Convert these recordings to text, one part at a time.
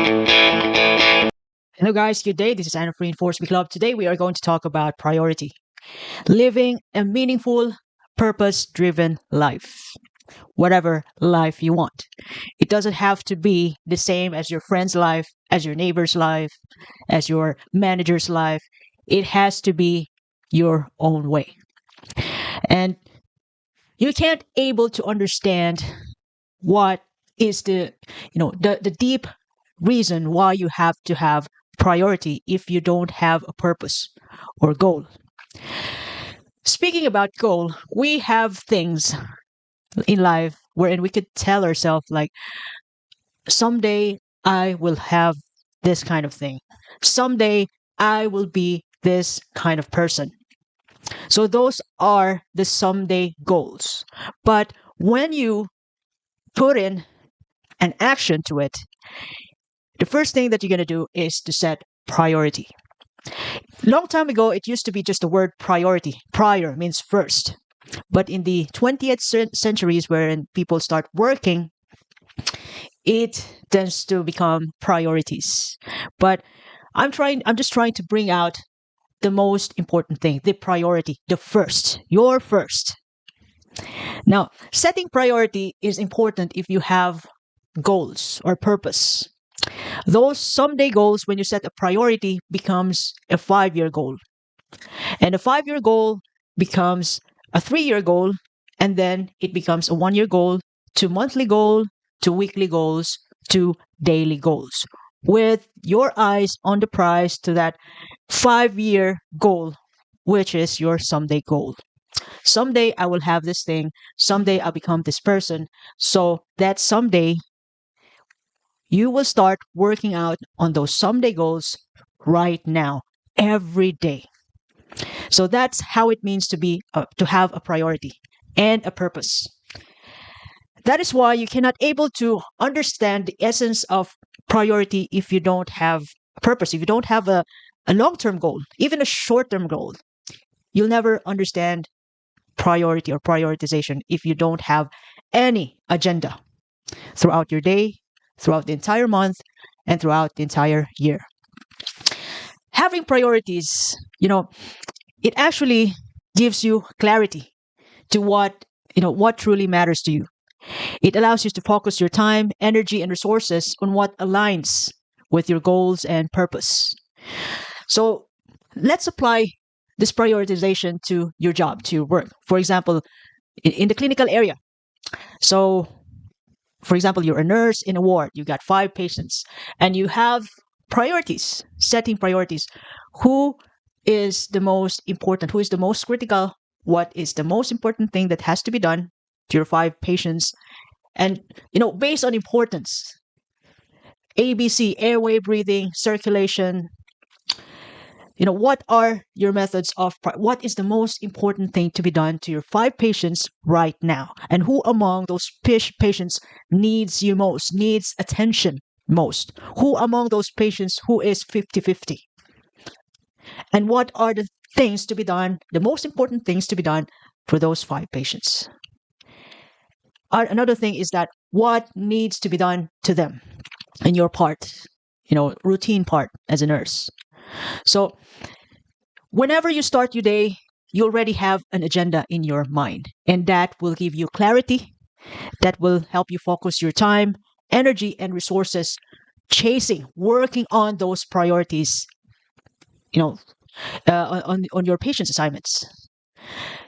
Hello, guys. Good day. This is Anna Free Force Club. Today, we are going to talk about priority, living a meaningful, purpose driven life, whatever life you want. It doesn't have to be the same as your friend's life, as your neighbor's life, as your manager's life. It has to be your own way. And you can't able to understand what is the deep reason why you have to have priority if you don't have a purpose or goal. Speaking about goal, we have things in life wherein we could tell ourselves like someday I will have this kind of thing. Someday I will be this kind of person. So those are the someday goals. But when you put in an action to it, the first thing that you're going to do is to set priority. Long time ago, it used to be just the word priority. Prior means first. But in the 20th centuries, wherein people start working, it tends to become priorities. But I'm just trying to bring out the most important thing, the priority, the first, your first. Now, setting priority is important if you have goals or purpose. Those someday goals, when you set a priority, becomes a 5 year goal. And a 5 year goal becomes a 3 year goal. And then it becomes a 1 year goal, to monthly goal, to weekly goals, to daily goals. With your eyes on the prize to that 5 year goal, which is your someday goal. Someday I will have this thing. Someday I'll become this person. So that someday you will start working out on those someday goals right now, every day. So that's how it means to have a priority and a purpose. That is why you cannot able to understand the essence of priority if you don't have a purpose, if you don't have a long-term goal, even a short-term goal. You'll never understand priority or prioritization if you don't have any agenda throughout your day, throughout the entire month, and throughout the entire year. Having priorities, it actually gives you clarity to what truly matters to you. It allows you to focus your time, energy, and resources on what aligns with your goals and purpose. So let's apply this prioritization to your job, to your work. For example, in the clinical area. So, for example, you're a nurse in a ward, you got 5 patients, and you have priorities, setting priorities. Who is the most important? Who is the most critical? What is the most important thing that has to be done to your 5 patients? And, based on importance, ABC, airway, breathing, circulation, what are your methods of, what is the most important thing to be done to your 5 patients right now? And who among those patients needs you most, needs attention most? Who among those patients who is 50-50? And what are the things to be done, the most important things to be done for those 5 patients? Another thing is that what needs to be done to them in your part, routine part as a nurse. So whenever you start your day, you already have an agenda in your mind, and that will give you clarity. That will help you focus your time, energy, and resources working on those priorities, on your patient's assignments.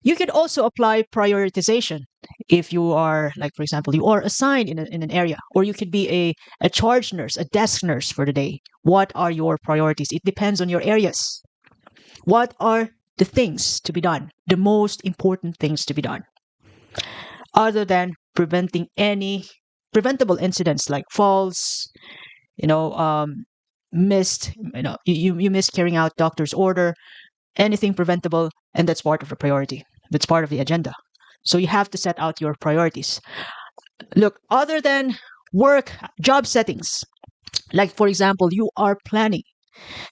You can also apply prioritization if you are, like, for example, you are assigned in an area, or you could be a charge nurse, a desk nurse for the day. What are your priorities? It depends on your areas. What are the things to be done, the most important things to be done, other than preventing any preventable incidents like falls, missed, you miss carrying out doctor's order, anything preventable, and that's part of the priority. That's part of the agenda. So you have to set out your priorities. Look, other than work, job settings, like for example, you are planning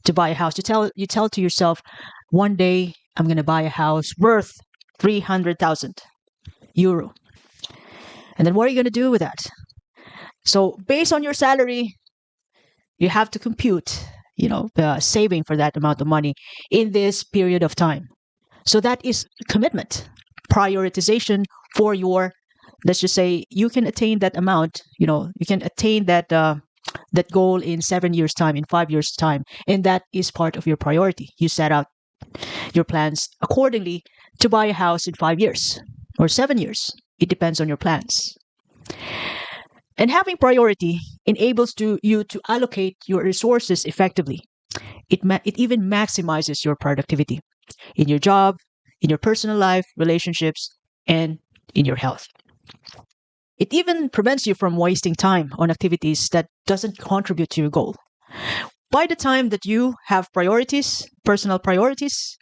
to buy a house. You tell to yourself, one day I'm going to buy a house worth 300,000 euro. And then what are you going to do with that? So based on your salary, You have to compute, saving for that amount of money in this period of time. So that is commitment, prioritization for your, let's just say you can attain that amount, you can attain that goal in 7 years time, in 5 years time, and that is part of your priority. You set out your plans accordingly to buy a house in 5 years or 7 years. It depends on your plans. And having priority enables you to allocate your resources effectively. It even maximizes your productivity in your job, in your personal life, relationships, and in your health. It even prevents you from wasting time on activities that doesn't contribute to your goal. By the time that you have priorities, personal priorities,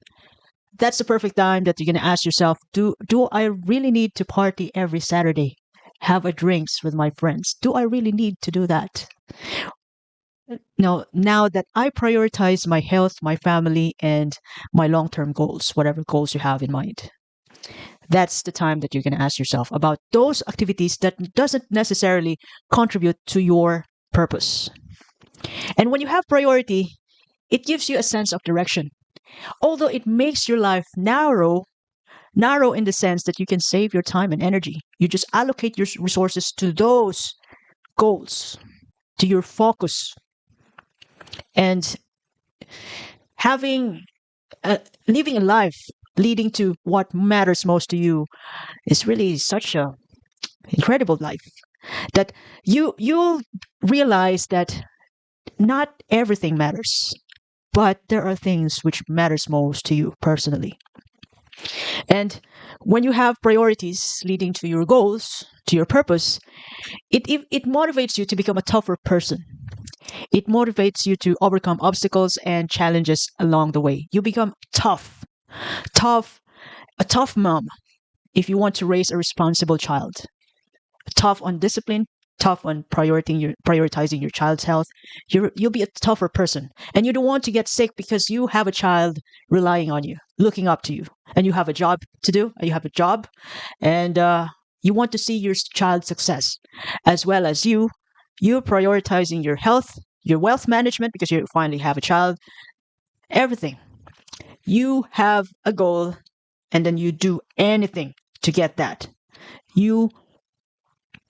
that's the perfect time that you're going to ask yourself, do I really need to party every Saturday? Have a drinks with my friends? Do I really need to do that? No, now that I prioritize my health, my family, and my long-term goals, whatever goals you have in mind, that's the time that you're going to ask yourself about those activities that doesn't necessarily contribute to your purpose. And when you have priority, it gives you a sense of direction. Although it makes your life narrow in the sense that you can save your time and energy. You just allocate your resources to those goals, to your focus. And having living a life leading to what matters most to you is really such a incredible life that you'll realize that not everything matters, but there are things which matters most to you personally. And when you have priorities leading to your goals, to your purpose, it motivates you to become a tougher person. It motivates you to overcome obstacles and challenges along the way. You become tough, a tough mom if you want to raise a responsible child. Tough on discipline, tough on prioritizing your child's health. You'll be a tougher person, and you don't want to get sick because you have a child relying on you, looking up to you, and you have a job to do. You have a job, and you want to see your child's success, as well as you prioritizing your health, your wealth management because you finally have a child. Everything. You have a goal, and then you do anything to get that. You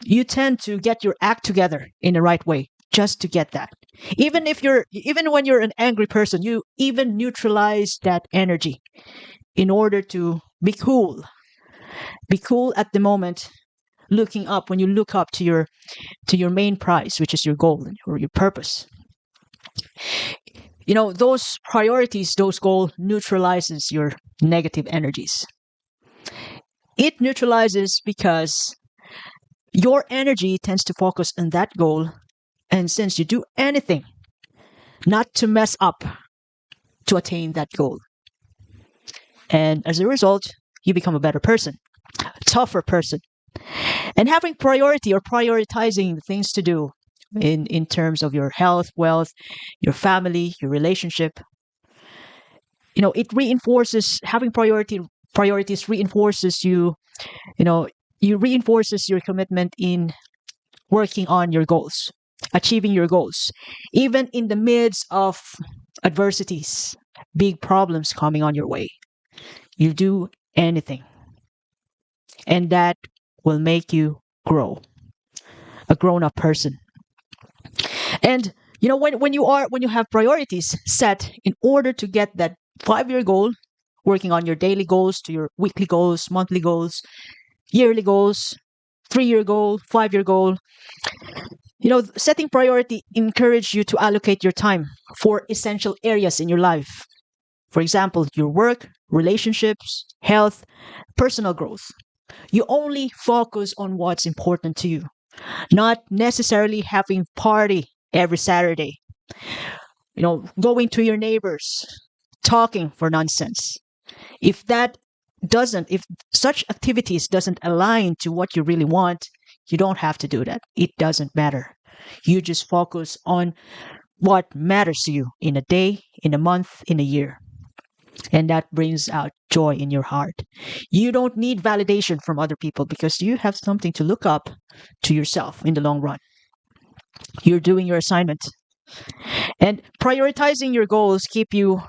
you tend to get your act together in the right way just to get that. Even when you're an angry person, you even neutralize that energy in order to be cool. Be cool at the moment, looking up when you look up to your main prize, which is your goal or your purpose. Those priorities, those goals neutralizes your negative energies. It neutralizes because your energy tends to focus on that goal. And since you do anything not to mess up to attain that goal, and as a result, you become a better person, a tougher person. And having priority or prioritizing the things to do in terms of your health, wealth, your family, your relationship, it reinforces having priorities reinforces you know, you reinforces your commitment in working on your goals, achieving your goals, even in the midst of adversities, big problems coming on your way. You do anything, and that will make you grow, a grown-up person. And when you have priorities set in order to get that 5-year goal, working on your daily goals to your weekly goals, monthly goals, yearly goals, 3-year goal, 5-year goal. Setting priority encourage you to allocate your time for essential areas in your life. For example, your work, relationships, health, personal growth. You only focus on what's important to you, not necessarily having party every Saturday. Going to your neighbors, talking for nonsense. If that doesn't, if such activities doesn't align to what you really want, you don't have to do that. It doesn't matter. You just focus on what matters to you in a day, in a month, in a year. And that brings out joy in your heart. You don't need validation from other people because you have something to look up to yourself in the long run. You're doing your assignment. And prioritizing your goals keep you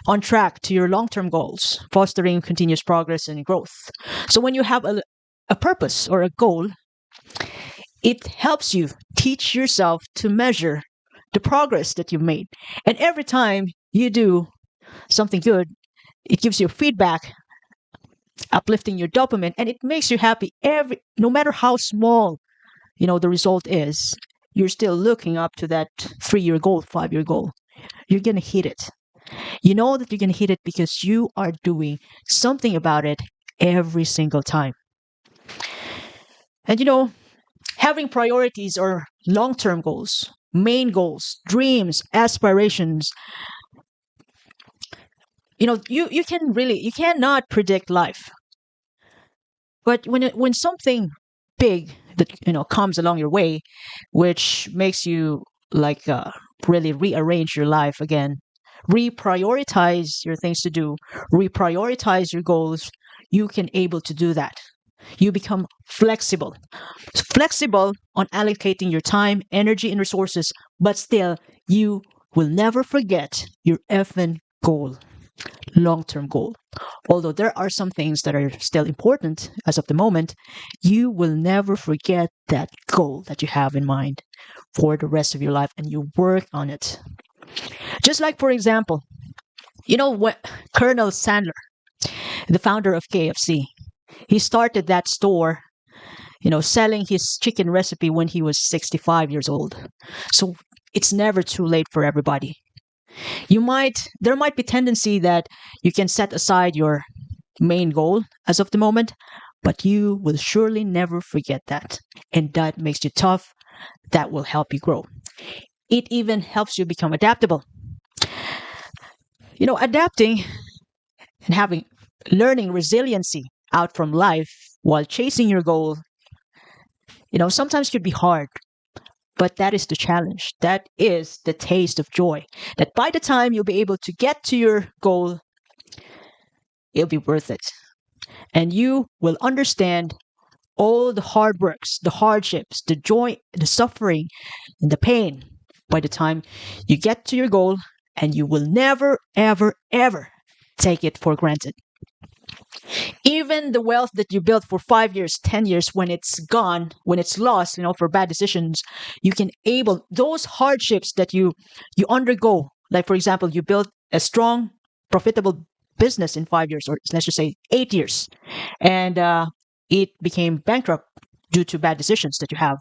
on track to your long-term goals, fostering continuous progress and growth. So when you have a purpose or a goal, it helps you teach yourself to measure the progress that you've made. And every time you do something good, it gives you feedback, uplifting your dopamine, and it makes you happy every no matter how small, the result is. You're still looking up to that 3-year goal, 5-year goal. You're going to hit it. You know that you're going to hit it because you are doing something about it every single time. And having priorities or long-term goals, main goals, dreams, aspirations, you cannot predict life. But when something big that comes along your way, which makes you like really rearrange your life again, reprioritize your things to do, reprioritize your goals, you can able to do that. You become flexible on allocating your time, energy, and resources, but still, you will never forget your effing goal, long term goal. Although there are some things that are still important as of the moment, you will never forget that goal that you have in mind for the rest of your life and you work on it. Just like, for example, what Colonel Sandler, the founder of KFC, he started that store selling his chicken recipe when he was 65 years old. So it's never too late for everybody. There might be tendency that you can set aside your main goal as of the moment, but you will surely never forget that. And that makes you tough. That will help you grow. It even helps you become adaptable. Adapting and learning resiliency out from life while chasing your goal, sometimes could be hard. But that is the challenge. That is the taste of joy. That by the time you'll be able to get to your goal, it'll be worth it. And you will understand all the hard works, the hardships, the joy, the suffering, and the pain by the time you get to your goal, and you will never, ever, ever take it for granted. Even the wealth that you built for 5 years, 10 years, when it's gone, when it's lost, for bad decisions, you can those hardships that you undergo, like for example, you built a strong, profitable business in 5 years, or let's just say 8 years, and it became bankrupt due to bad decisions that you have.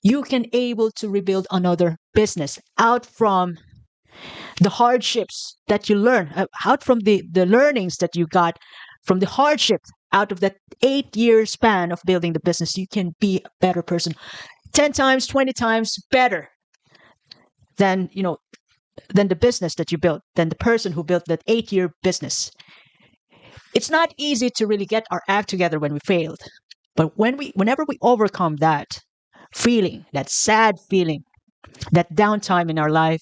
You can able to rebuild another business out from the hardships that you learn, out from the learnings that you got from the hardship. Out of that 8-year span of building the business, you can be a better person, 10 times, 20 times better than than the business that you built, than the person who built that 8-year business. It's not easy to really get our act together when we failed, but whenever we overcome that feeling, that sad feeling, that downtime in our life,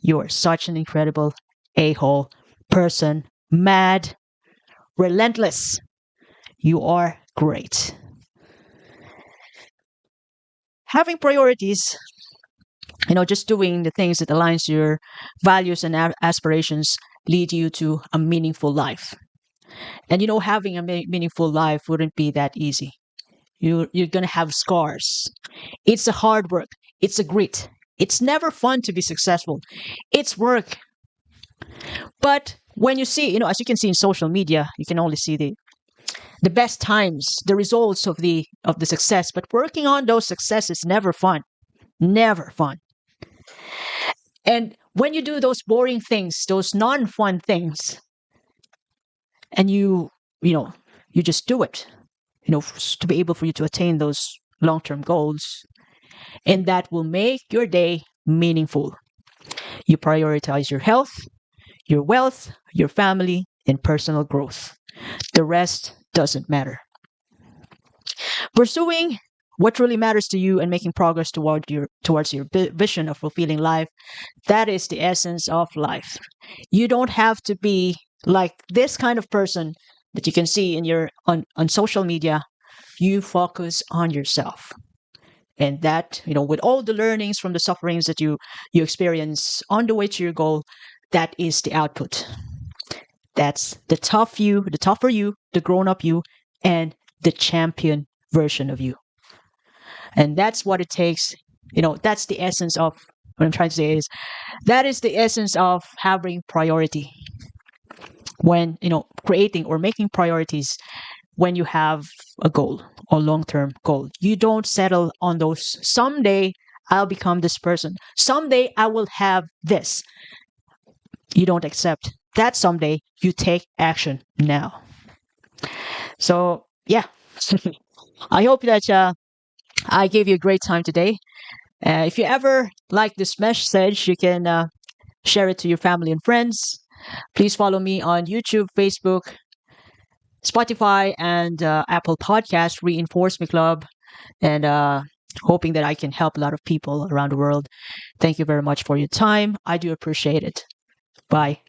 you are such an incredible a-hole person, mad, relentless. You are great. Having priorities, just doing the things that aligns your values and aspirations lead you to a meaningful life. And having a meaningful life wouldn't be that easy. You're going to have scars. It's a hard work. It's a grit. It's never fun to be successful. It's work. But when you see, as you can see in social media, you can only see the best times, the results of the success. But working on those successes never fun. Never fun. And when you do those boring things, those non-fun things, and you just do it, to be able for you to attain those long-term goals, and that will make your day meaningful. You prioritize your health, your wealth, your family, and personal growth. The rest doesn't matter. Pursuing what truly matters to you and making progress towards your vision of fulfilling life, that is the essence of life. You don't have to be like this kind of person that you can see on social media. You focus on yourself. And that, with all the learnings from the sufferings that you experience on the way to your goal, that is the output. That's the tough you, the tougher you, the grown up you, and the champion version of you. And that's what it takes. That's the essence of what I'm trying to say is that is the essence of having priority when, creating or making priorities when you have a goal or long-term goal. You don't settle on those someday I'll become this person. Someday I will have this. You don't accept that someday. You take action now. So, yeah. I hope that I gave you a great time today. If you ever like this message, you can share it to your family and friends. Please follow me on YouTube, Facebook, Spotify, and Apple Podcast. Reinforce Me Club, and hoping that I can help a lot of people around the world. Thank you very much for your time. I do appreciate it. Bye.